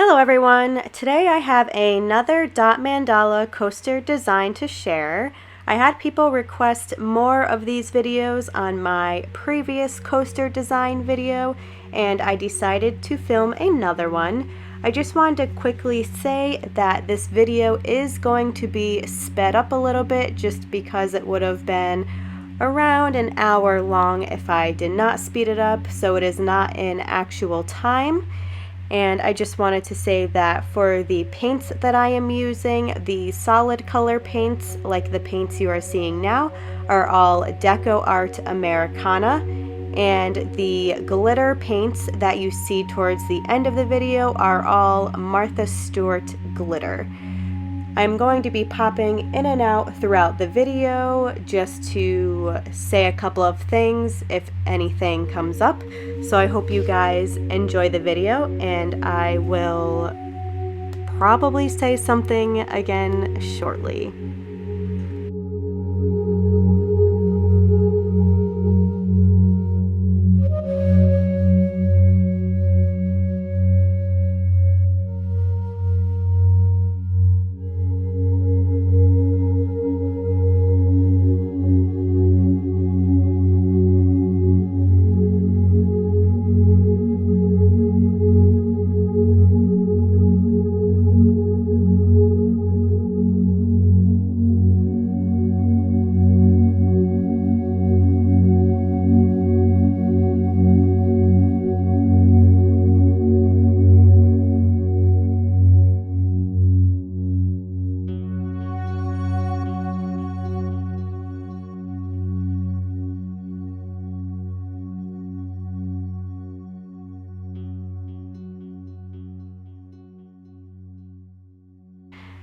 Hello everyone! Today I have another dot mandala coaster design to share. I had people request more of these videos on my previous coaster design video, and I decided to film another one. I just wanted to quickly say that this video is going to be sped up a little bit just because it would have been around an hour long if I did not speed it up, so it is not in actual time. And I just wanted to say that for the paints that I am using, the solid color paints, like the paints you are seeing now, are all Deco Art Americana, and the glitter paints that you see towards the end of the video are all Martha Stewart glitter. I'm going to be popping in and out throughout the video just to say a couple of things if anything comes up. So I hope you guys enjoy the video, and I will probably say something again shortly.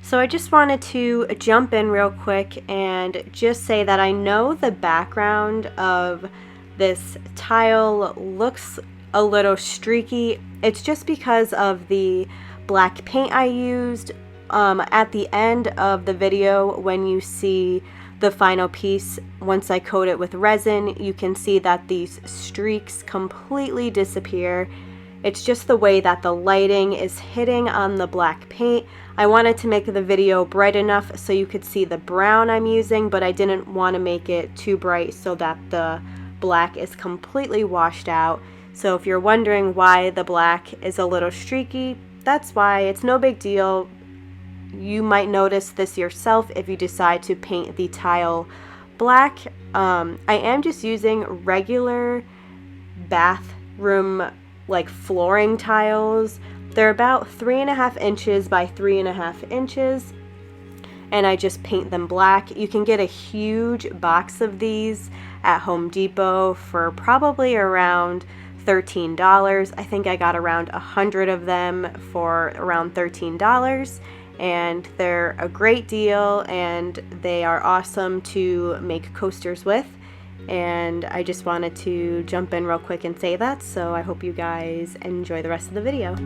So I just wanted to jump in real quick and just say that I know the background of this tile looks a little streaky. It's just because of the black paint I used. At the end of the video, when you see the final piece, once I coat it with resin, you can see that these streaks completely disappear. It's just the way that the lighting is hitting on the black paint. I wanted to make the video bright enough so you could see the brown I'm using, but I didn't want to make it too bright so that the black is completely washed out. So if you're wondering why the black is a little streaky, that's why. It's no big deal. You might notice this yourself if you decide to paint the tile black. I am just using regular bathroom like flooring tiles. They're about 3.5 inches by 3.5 inches, and I just paint them black. You can get a huge box of these at Home Depot for probably around $13. I think I got around 100 of them for around $13, and they're a great deal, and they are awesome to make coasters with. And I just wanted to jump in real quick and say that, so I hope you guys enjoy the rest of the video.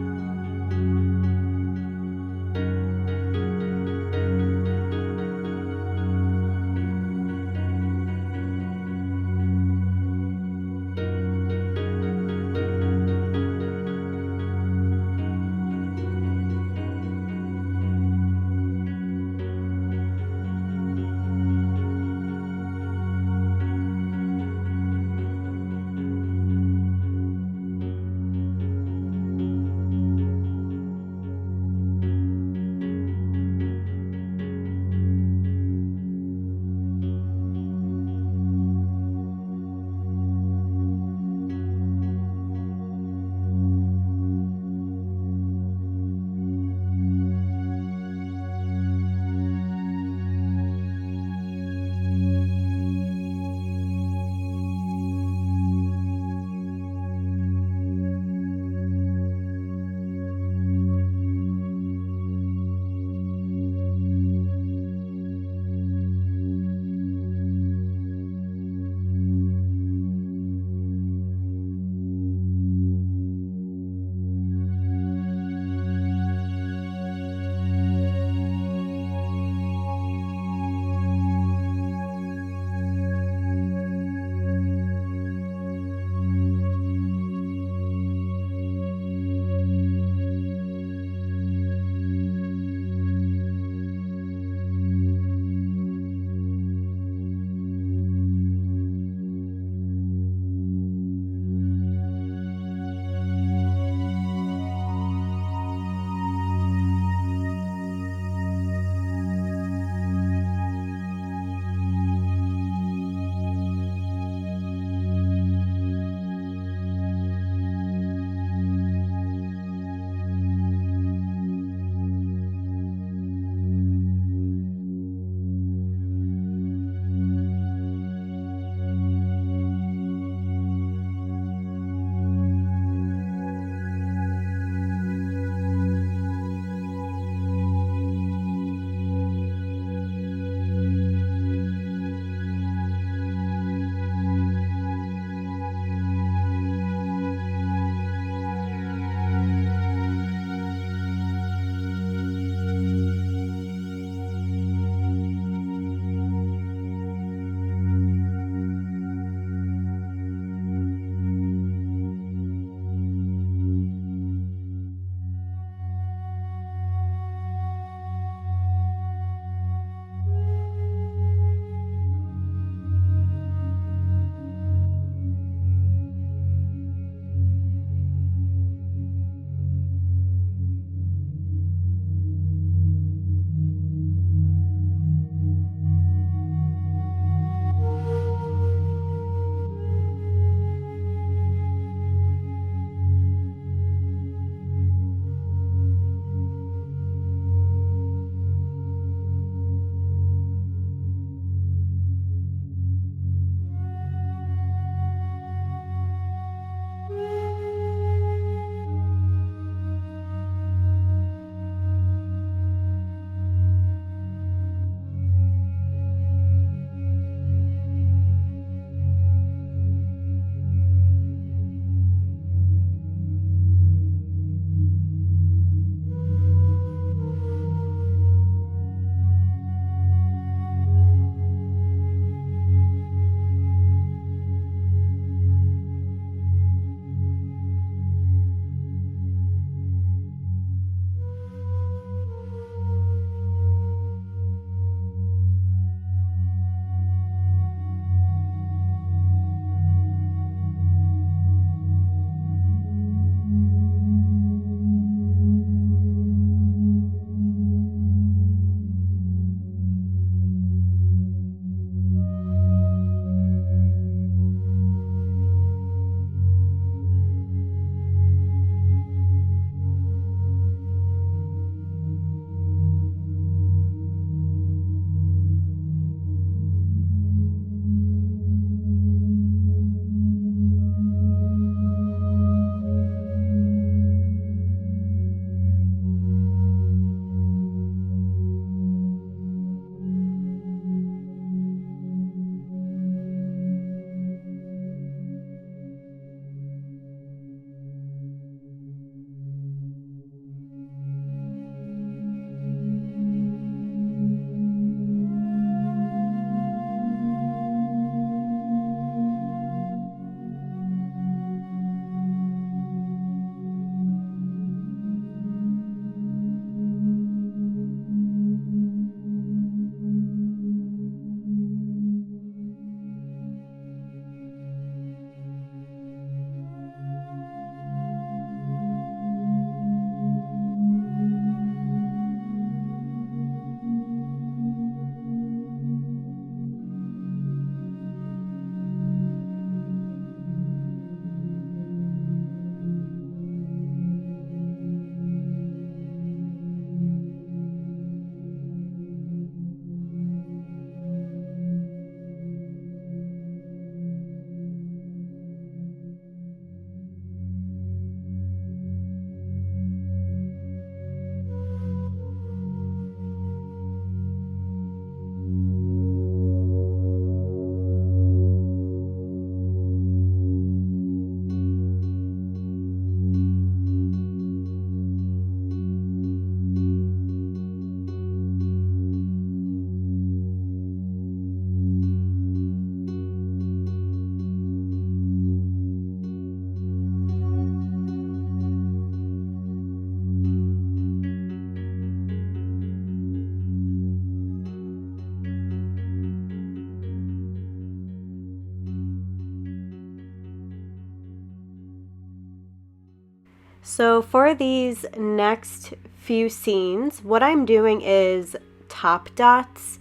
So for these next few scenes, what I'm doing is top dots.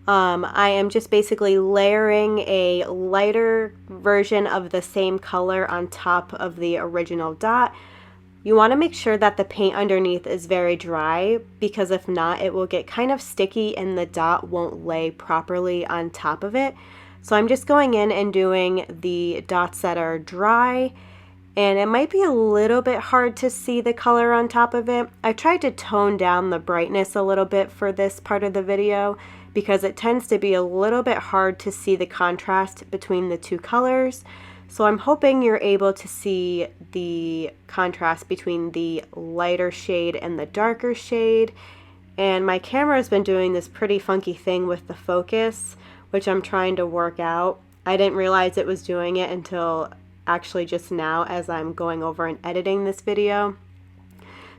I am just basically layering a lighter version of the same color on top of the original dot. You want to make sure that the paint underneath is very dry, because if not, it will get kind of sticky and the dot won't lay properly on top of it. So I'm just going in and doing the dots that are dry, and it might be a little bit hard to see the color on top of it. I tried to tone down the brightness a little bit for this part of the video because it tends to be a little bit hard to see the contrast between the two colors. So I'm hoping you're able to see the contrast between the lighter shade and the darker shade. And my camera has been doing this pretty funky thing with the focus, which I'm trying to work out. I didn't realize it was doing it until actually just now as I'm going over and editing this video.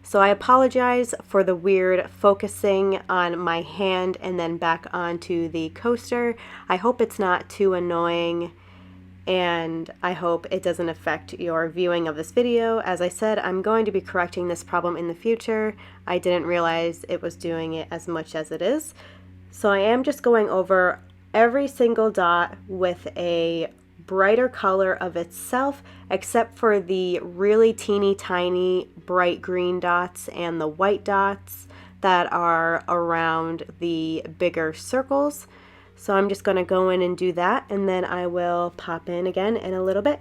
So I apologize for the weird focusing on my hand and then back onto the coaster. I hope it's not too annoying, and I hope it doesn't affect your viewing of this video. As I said, I'm going to be correcting this problem in the future. I didn't realize it was doing it as much as it is. So I am just going over every single dot with a brighter color of itself, except for the really teeny tiny bright green dots and the white dots that are around the bigger circles. So I'm just going to go in and do that, and then I will pop in again in a little bit.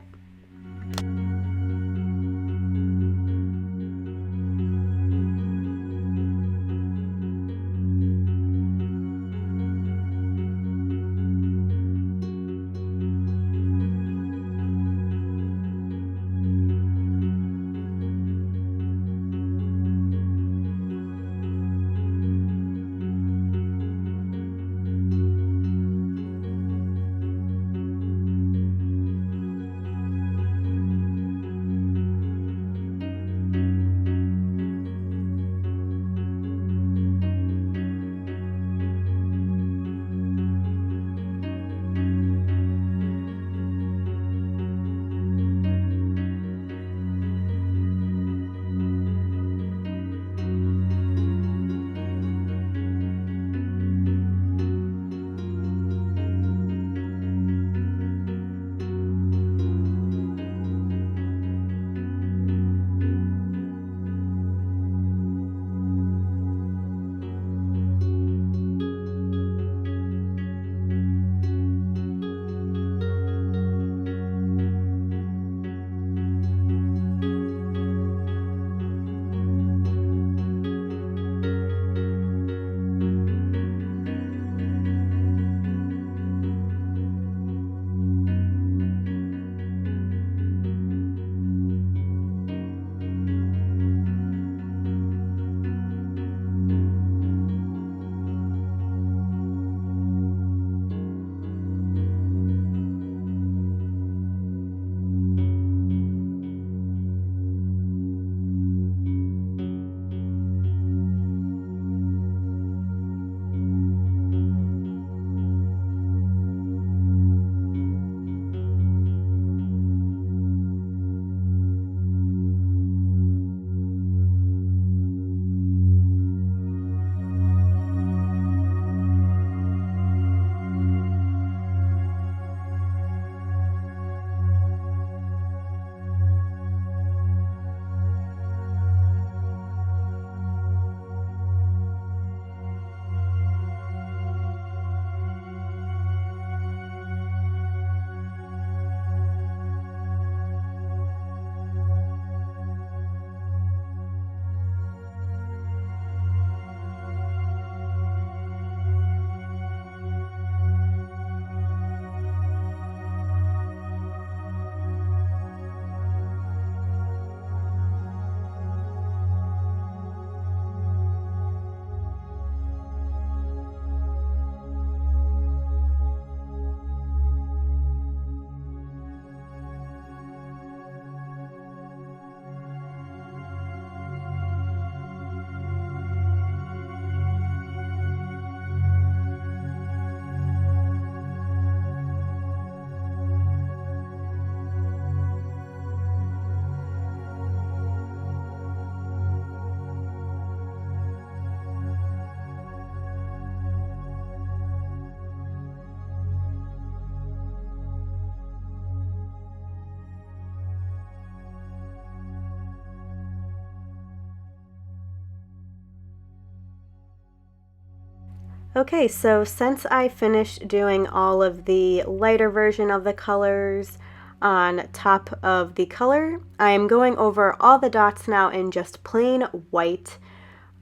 Okay, so since I finished doing all of the lighter version of the colors on top of the color, I am going over all the dots now in just plain white.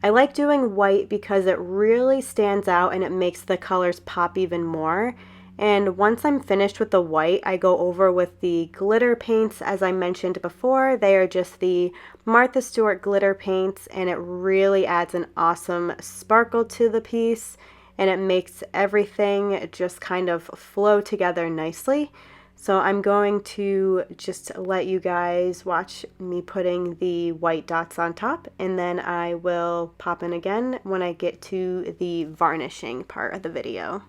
I like doing white because it really stands out and it makes the colors pop even more. And once I'm finished with the white, I go over with the glitter paints. As I mentioned before, they are just the Martha Stewart glitter paints, and it really adds an awesome sparkle to the piece, and it makes everything just kind of flow together nicely. So I'm going to just let you guys watch me putting the white dots on top, and then I will pop in again when I get to the varnishing part of the video.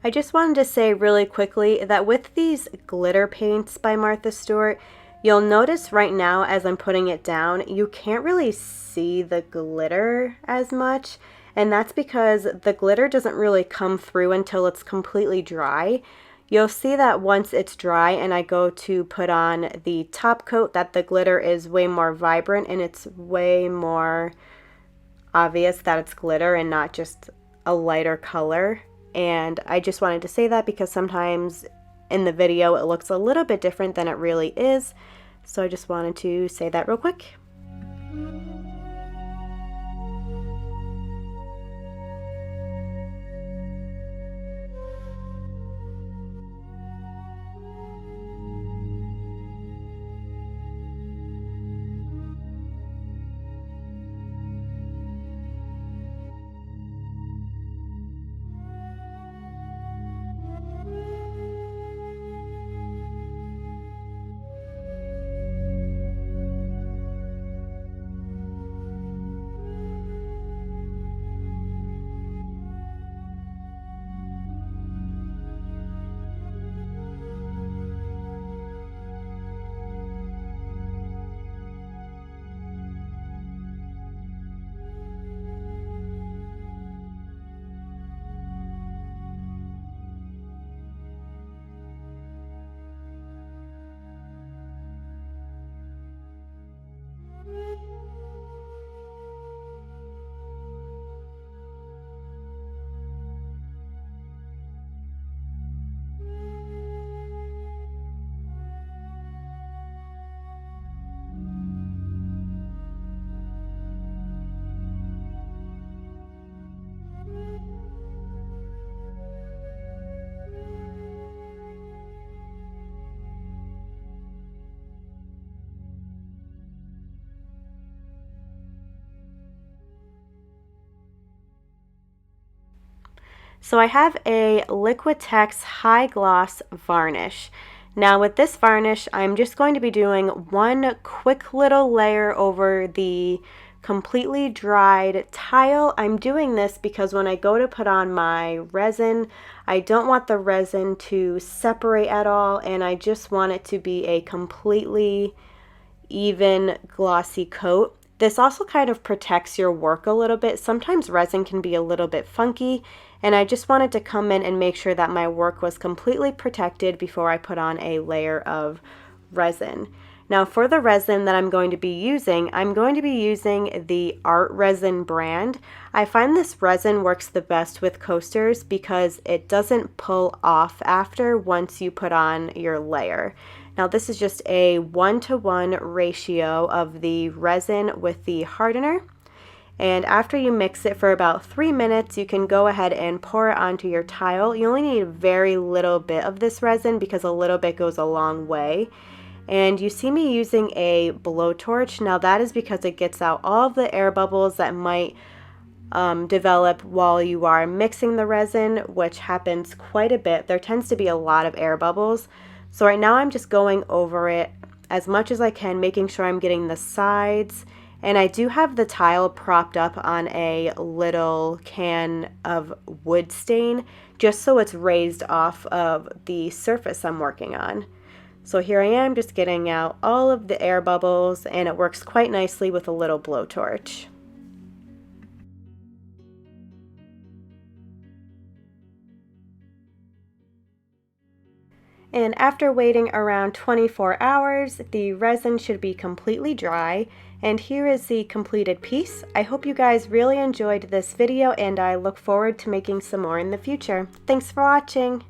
I just wanted to say really quickly that with these glitter paints by Martha Stewart, you'll notice right now as I'm putting it down, you can't really see the glitter as much, and that's because the glitter doesn't really come through until it's completely dry. You'll see that once it's dry and I go to put on the top coat that the glitter is way more vibrant and it's way more obvious that it's glitter and not just a lighter color. And I just wanted to say that because sometimes in the video it looks a little bit different than it really is. So I just wanted to say that real quick. So I have a Liquitex High Gloss Varnish. Now with this varnish, I'm just going to be doing one quick little layer over the completely dried tile. I'm doing this because when I go to put on my resin, I don't want the resin to separate at all, and I just want it to be a completely even glossy coat. This also kind of protects your work a little bit. Sometimes resin can be a little bit funky, and I just wanted to come in and make sure that my work was completely protected before I put on a layer of resin. Now for the resin that I'm going to be using the Art Resin brand. I find this resin works the best with coasters because it doesn't pull off after once you put on your layer. Now this is just a 1-to-1 ratio of the resin with the hardener. And after you mix it for about 3 minutes, you can go ahead and pour it onto your tile. You only need a very little bit of this resin because a little bit goes a long way. And you see me using a blowtorch. Now that is because it gets out all of the air bubbles that might develop while you are mixing the resin, which happens quite a bit. There tends to be a lot of air bubbles. So right now I'm just going over it as much as I can, making sure I'm getting the sides. And I do have the tile propped up on a little can of wood stain, just so it's raised off of the surface I'm working on. So here I am just getting out all of the air bubbles, and it works quite nicely with a little blowtorch. And after waiting around 24 hours, the resin should be completely dry. And here is the completed piece. I hope you guys really enjoyed this video, and I look forward to making some more in the future. Thanks for watching!